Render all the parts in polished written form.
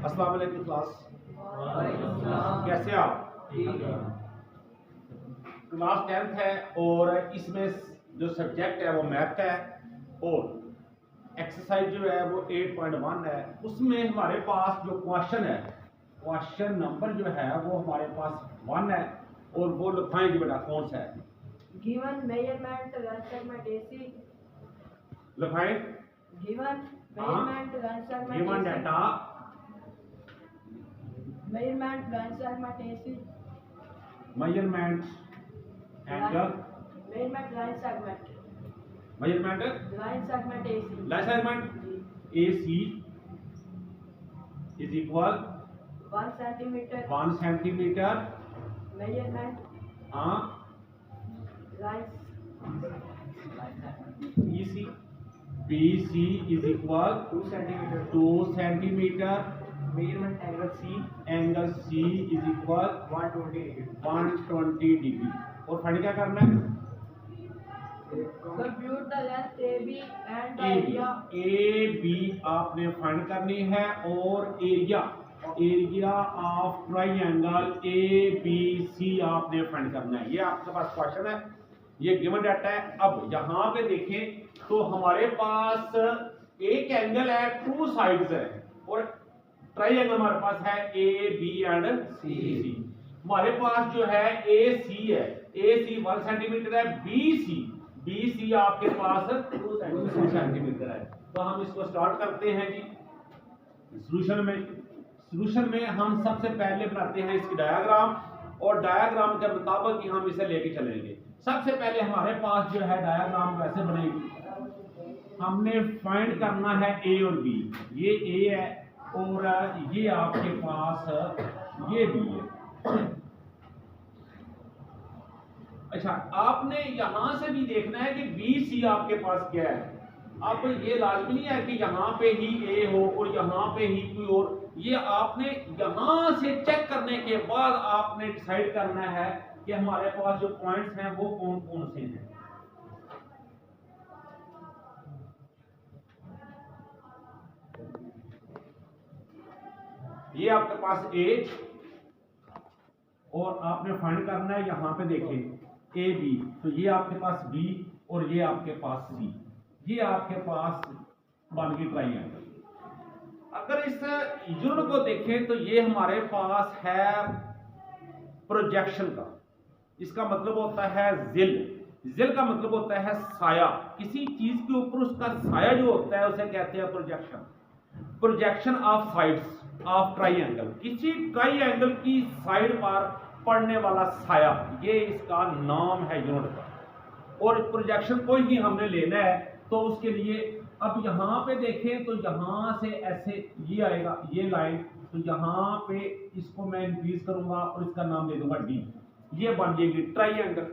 अस्सलाम वालेकुम क्लास, कैसे आप? क्लास 10th है और इसमें जो सब्जेक्ट है वो मैथ का है और एक्सरसाइज जो है वो 8.1 है। उसमें हमारे पास जो क्वेश्चन है, क्वेश्चन नंबर जो है वो हमारे पास 1 है और वो लिखाएंगे बेटा कौन सा है। Given measurement run segment AC. लिखाएं Given measurement run segment given AC. Data Measurement run segment AC. Measurement angle Measurement line segment. Measurement Line segment AC. Measurement AC is equal 1 centimeter. 1 centimetre Measurement line. EC BC is equal 2 centimeter. 2 centimetre Measurement angle C angle C is equal 120 degree. 120 degree. और find क्या करना है? Compute the length AB and the AB area. AB आपने find करनी है और area of triangle ABC आपने find करना है। ये आपके पास क्वेश्चन है, ये गिवन डाटा है। अब यहाँ पे देखें तो हमारे पास एक एंगल है, 2 साइड्स है और ट्राइंगल हमारे पास है AB एंड C। हमारे पास जो है AC है, AC 1 सेंटीमीटर है, BC आपके पास 2 सेंटीमीटर है। तो हम इसको स्टार्ट करते हैं जी। सॉल्यूशन में हम सबसे पहले बनाते हैं इसकी डायग्राम और डायग्राम के मुताबिक ही हम इसे लेके चलेंगे। सबसे पहले हमारे पास जो है डायग्राम कैसे बनेगी, हमने फाइंड करना है A और B। ये A है और ये आपके पास ये B है। अच्छा, आपने यहां से भी देखना है कि BC आपके पास क्या है। अब ये लाजमी नहीं है कि यहाँ पे ही A हो और यहाँ पे ही कोई और, ये आपने यहां से चेक करने के बाद आपने डिसाइड करना है कि हमारे पास जो पॉइंट्स हैं वो कौन कौन से हैं। ये आपके पास A और आपने फाइंड करना है, यहां पे देखें AB, तो ये आपके पास B और ये आपके पास C। ये आपके पास बन गई ट्राइंगल। अगर इस यूनिट को देखें तो ये हमारे पास है प्रोजेक्शन का। इसका मतलब होता है जिल का मतलब होता है साया। किसी चीज के ऊपर उसका साया जो होता है उसे कहते हैं projection of sides of triangle. किसी ट्राइंगल की साइड पर पड़ने वाला साया, ये इसका नाम है यूनिट का। और प्रोजेक्शन कोई भी हमने लेना है तो उसके लिए अब यहाँ पे देखें तो यहाँ से ऐसे ये आएगा, ये लाइन, तो यहाँ पे इसको मैं इंक्रीज करूंगा और इसका नाम दे दूंगा D। ये बन जाएगी ट्राइंगल।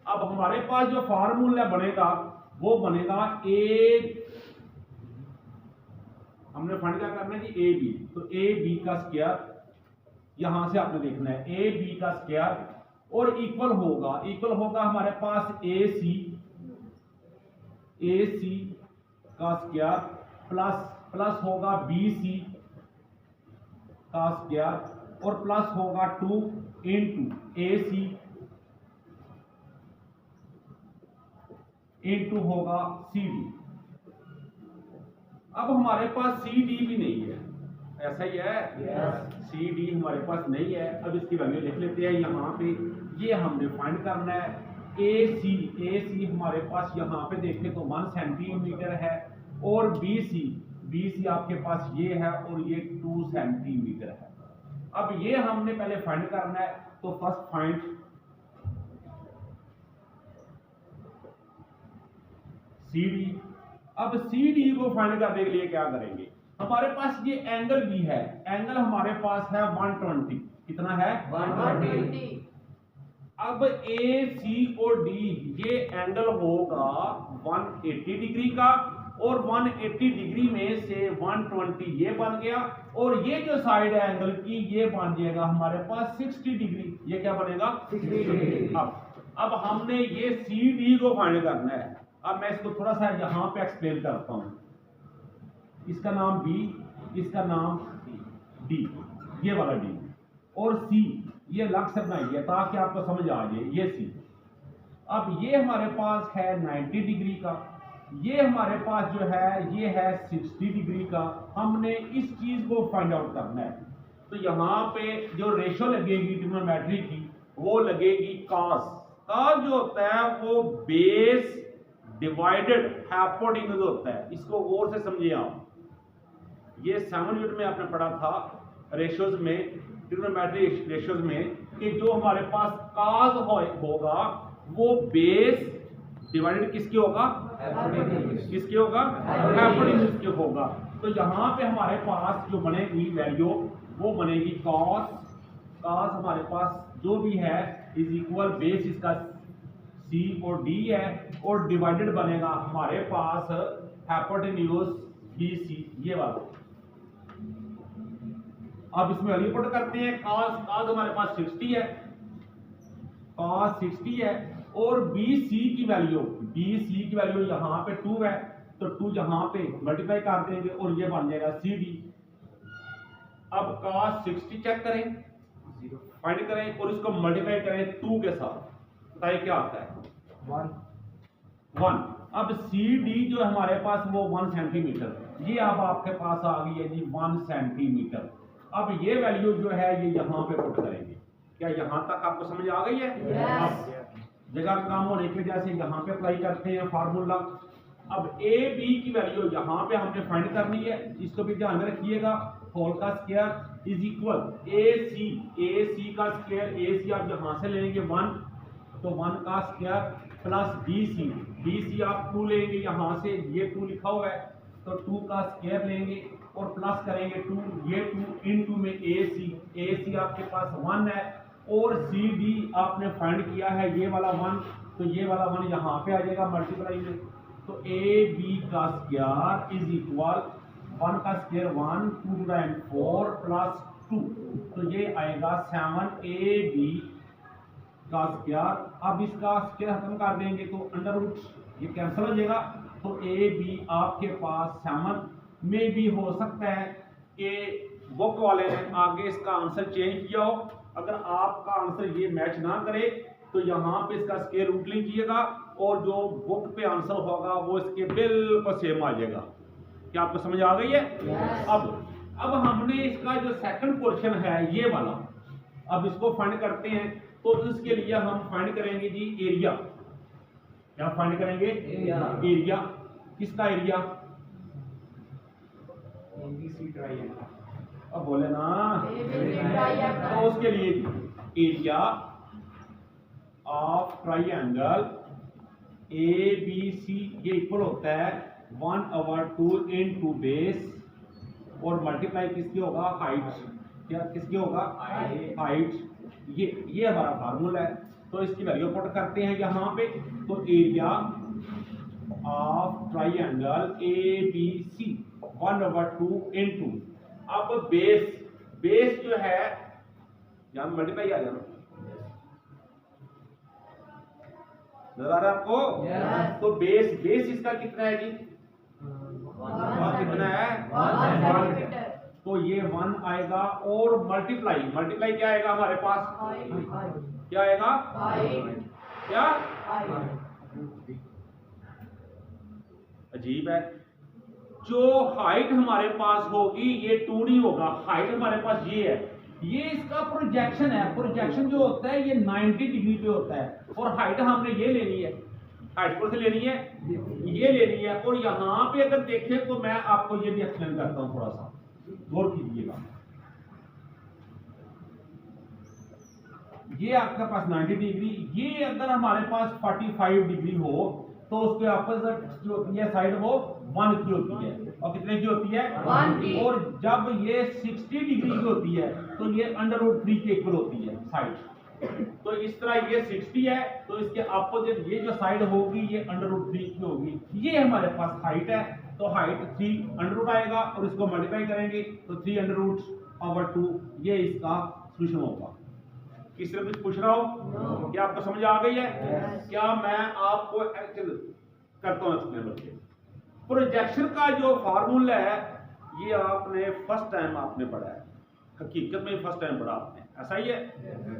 अब हमारे पास जो फार्मूला बनेगा वो बनेगा हमने फाइंड क्या करना है कि AB, तो AB का स्क्वायर यहां से आपने देखना है AB का स्क्वायर और इक्वल होगा हमारे पास AC का स्क्वायर प्लस होगा BC का स्क्वायर और प्लस होगा 2 इंटू AC इंटू होगा CD। अब हमारे पास CD भी नहीं है, ऐसा ही है। CD हमारे पास नहीं है। अब इसकी वैल्यू लिख लेते हैं यहाँ पे। ये हमने फाइंड करना है AC हमारे पास यहाँ पे देखें तो 1 सेंटीमीटर है और BC आपके पास ये है और ये 2 सेंटीमीटर है। अब ये हमने पहले फाइंड करना है, तो फर्स्ट फाइंड CD। अब CD को फाइंड करने के लिए क्या करेंगे, हमारे पास ये एंगल भी है, एंगल हमारे पास है 120। कितना है? 120। अब AC और D ये एंगल होगा 180 डिग्री का और 180 डिग्री में से 120 ये बन गया और ये जो साइड है एंगल की ये बन जाएगा हमारे पास 60 डिग्री। ये क्या बनेगा? 60 डिग्री। अब हमने ये CD को फाइंड करना है। अब मैं इसको थोड़ा सा यहाँ पे एक्सप्लेन करता हूँ। इसका नाम B, इसका नाम C। डी, ये वाला डी, और सी ये अलग से बनाइए ताकि आपको समझ आ जाए, ये सी। अब ये हमारे पास है 90 डिग्री का, ये हमारे पास जो है ये है 60 डिग्री का। हमने इस चीज को फाइंड आउट करना है। तो यहाँ पे जो रेशो लगेगी ट्रिग्नोमेट्री की वो लगेगी कॉस। कॉस जो होता है वो बेस डिवाइडेड हाइपोटेन्यूज होता है। इसको गौर से समझिए आप। ये 7 यूनिट में आपने पढ़ा था रेशियोज में, ट्रिग्नोमेट्री रेशियोज में, कि जो हमारे पास कॉस होगा वो बेस डिवाइडेड किसके होगा, किसके होगा, हाइपोटेन्यूज के होगा। तो यहाँ पे हमारे पास जो बनेगी वैल्यू वो बनेगी कॉस। कॉस हमारे पास जो भी है इज इक्वल बेस इसका सी और डी है, और डिवाइडेड बनेगा हमारे पास हाइपोटेन्यूज बी सी, ये वाला। अब इसमें वैल्यू पुट करते हैं। कॉस हमारे पास 60 है, कॉस 60 है, और बी सी की वैल्यू यहाँ पे 2 है, तो 2 यहाँ पे मल्टीप्लाई कर देंगे और ये बन जाएगा सी डी। अब कॉस 60 चेक करें, फाइंड करें और इसको मल्टीप्लाई करें 2 के साथ, बताइए क्या आता है, 1। अब सी डी जो हमारे पास वो 1 सेंटीमीटर, ये अब आपके पास आ गई है जी 1 सेंटीमीटर। अब ये वैल्यू जो है ये यहाँ पे पुट करेंगे। क्या यहाँ तक आपको समझ आ गई है? Yes. अब जगह काम होने की वजह से यहाँ पे अप्लाई करते हैं फार्मूला। अब ए बी की वैल्यू यहाँ पे हमने फाइंड करनी है, इसको भी ध्यान में रखिएगा। होल का स्क्वायर इज इक्वल ए सी का स्क्वायर, ए सी आप यहाँ से लेंगे 1, तो 1 का स्क्वायर प्लस बी सी आप 2 लेंगे, यहाँ से ये 2 लिखा हुआ है तो 2 का स्क्वायर लेंगे और प्लस करेंगे 2, ये 2 इनटू में ए सी आपके पास 1 है, और सी डी आपने फाइंड किया है ये वाला 1, तो ये वाला 1 यहाँ पे आ जाएगा मल्टीप्लाई में। तो ए बी का स्क्वायर इज इक्वल 1 का स्क्वायर 1, 2 टाइम 4 प्लस 2, तो ये आएगा 7 ए बी का स्क्वायर। अब इसका स्क्वायर खत्म कर देंगे तो अंडर रूट ये कैंसिल हो जाएगा, तो ए बी आपके पास 7 में भी हो सकता है कि बुक वाले ने आगे इसका आंसर चेंज किया हो। अगर आपका आंसर ये मैच ना करे तो यहाँ पे इसका स्क्वायर रूट लीजिएगा और जो बुक पे आंसर होगा वो इसके बिल्कुल सेम आ जाएगा। क्या आपको समझ आ गई है? Yes. अब हमने इसका जो सेकंड पोर्शन है ये वाला, अब इसको फाइंड करते हैं। तो इसके लिए हम फाइंड करेंगे जी एरिया। क्या फाइंड करेंगे? एरिया। किसका एरिया? ABC triangle. अब बोले ना, ABC triangle. तो उसके लिए area of triangle A B C ये इक्वल होता है 1/2 इनटू बेस और मल्टीप्लाई किसकी होगा, हाइट। क्या किसकी होगा, हाइट। ये हमारा फार्मूला है। तो इसकी वैल्यू पुट करते हैं यहाँ पे। तो area of triangle A B C 1/2 into, अब बेस जो है यहाँ मल्टीप्लाई आ जाना, नजर आ रहा है आपको? Yes. तो बेस इसका कितना है जी, कितना है, 1 सेंटीमीटर. तो ये 1 आएगा और मल्टीप्लाई क्या आएगा हमारे पास, Height. क्या आएगा, Height. क्या Height. अजीब है। जो हाइट हमारे पास होगी ये 2D होगा। हाइट हमारे पास ये है, ये इसका प्रोजेक्शन है। प्रोजेक्शन जो होता है ये 90 डिग्री पे होता है, और हाइट हमने ये लेनी है। हाइट कौन से लेनी है, ये लेनी है। और यहाँ पे अगर देखें तो मैं आपको ये भी एक्सप्लेन करता हूँ, थोड़ा सा गौर कीजिएगा। ये आपके पास 90 डिग्री, ये अगर हमारे पास 45 डिग्री हो तो उसके अपोजिट जो होती है साइड वो 1 की होती है, और कितने की होती है, 1 की। और जब ये 60 डिग्री की होती है तो ये √3 के इक्वल होती है साइड। तो इस तरह ये 60 है तो इसके अपोजिट ये जो साइड होगी ये √3 की होगी। ये हमारे पास हाइट है, तो हाइट 3 आएगा और इसको मल्टीप्लाई करेंगे तो 3/2 ये इसका सॉल्यूशन होगा। किस तरह कुछ पूछ रहा हो? No. क्या आपको समझ आ गई है? Yes. क्या मैं आपको एक्चुअल करता हूँ एक्सप्लेन बच्चे। प्रोजेक्शन का जो फार्मूला है ये आपने फर्स्ट टाइम आपने पढ़ा है। हकीकत में फर्स्ट टाइम पढ़ा आपने, ऐसा ही है,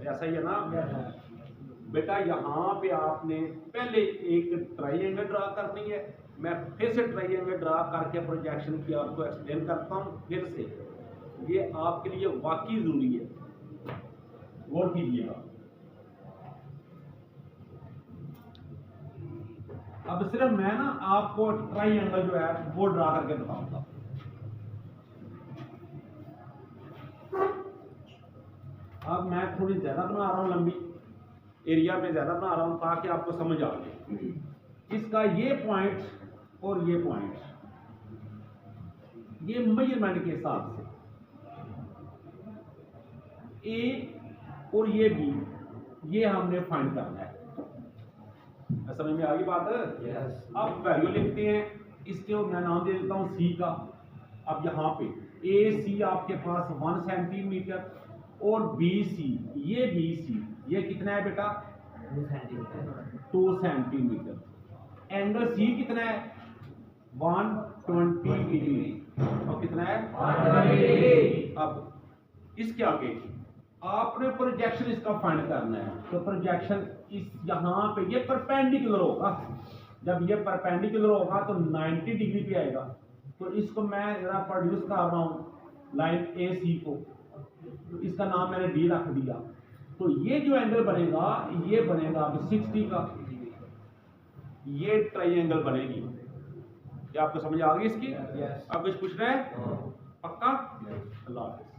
ऐसा ही है ना बेटा। यहाँ पे आपने पहले एक ट्राइंगल ड्रा करनी है। मैं फिर से ट्राइंगल ड्रा करके प्रोजेक्शन की आपको एक्सप्लेन करता हूँ फिर से, ये आपके लिए वाकई जरूरी है, गौर कीजिएगा। अब सिर्फ मैं ना आपको ट्राइंगल जो है वो ड्रा करके बताऊंगा। अब मैं थोड़ी ज्यादा बना रहा हूं, लंबी एरिया पे ज्यादा बना रहा हूं ताकि आपको समझ आ जाए। इसका ये पॉइंट और ये पॉइंट, ये मेजरमेंट के हिसाब से ए और ये बी, ये हमने फाइंड करना है। समझ में आ गई बात? अब वैल्यू लिखते हैं, इसके मैं नाम दे देता हूं सी का। अब यहाँ पे ए सी आपके पास 1 सेंटीमीटर और बी सी, ये बी सी ये कितना है बेटा 2 सेंटीमीटर। एंगल सी कितना है 120 डिग्री और कितना है 120 डिग्री। अब इसके आगे आपने प्रोजेक्शन इसका फाइंड करना है। तो प्रोजेक्शन इस यहाँ पे ये परपेंडिकुलर होगा, जब ये परपेंडिकुलर होगा तो 90 डिग्री पे आएगा। तो इसको मैं जरा प्रोड्यूस कर रहा हूँ लाइन ए सी को, तो इसका नाम मैंने डी रख दिया। तो ये जो एंगल बनेगा ये बनेगा 60 का, ये ट्राइंगल बनेगी। क्या आपको समझ आ गई इसकी? Yes. आप कुछ पूछ रहे हैं? पक्का? अल्लाह हाफ़िज़।